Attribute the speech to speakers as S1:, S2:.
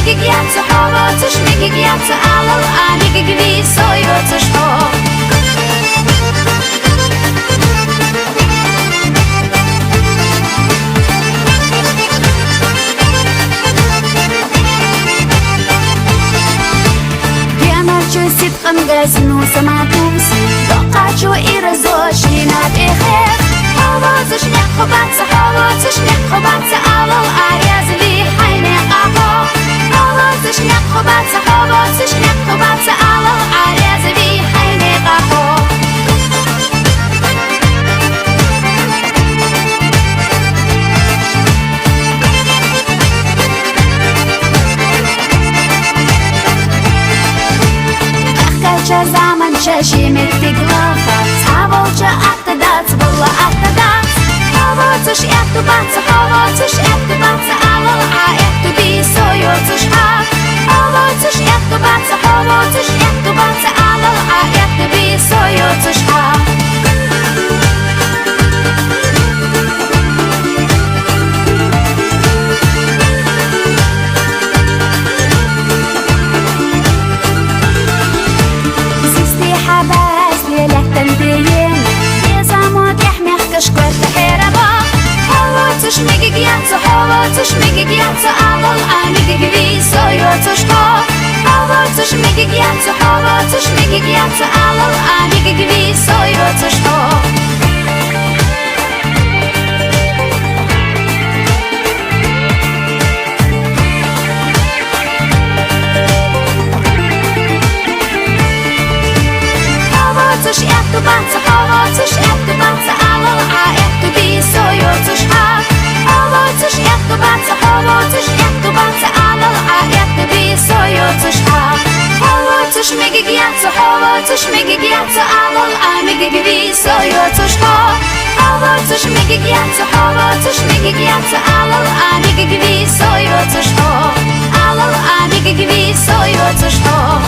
S1: schmigig ja zu Hava, zu schmigig ja zu Alal, amigig wie so jo zu Schhof. Ситхам газну саматумси, доқачу и разошли на бехех. Хавазыш не хобаться, хавазыш не хобаться, алал аязли хайне ахо. Хавазыш не хобаться, хавазыш не хобаться, алал аязли хайне ахо. Zaman çeşimek tiglafa, Savolca aktadac, bolla aktadac. Havocuş ektu batsa, havocuş ektu batsa, alal a ektu bi soyocuş ha. Havocuş ektu batsa, havocuş ektu batsa, alal a ektu bi soyocuş ha. Schmigig ja zu Hava, zu schmigig ja zu Alal, amigig wie so jo zu Schhof. Hava, zu schmigig ja zu Hava, zu schmigig ja zu Alal, amigig wie so jo zu Schhof. Hava, zu schektu batsa, Hava, zu schektu batsa, Alal, a ektu wie so jo zu Schhof. Havocuş ektu batsa, havocuş ektu batsa, alal a ektu bi soyocuş ha. Havocuş migig yatsa, havocuş migig yatsa, alal a migig bi soyocuş ha. Havocuş migig yatsa, havocuş migig yatsa, alal a migig bi soyocuş ha. Alal a migig bi soyocuş ha.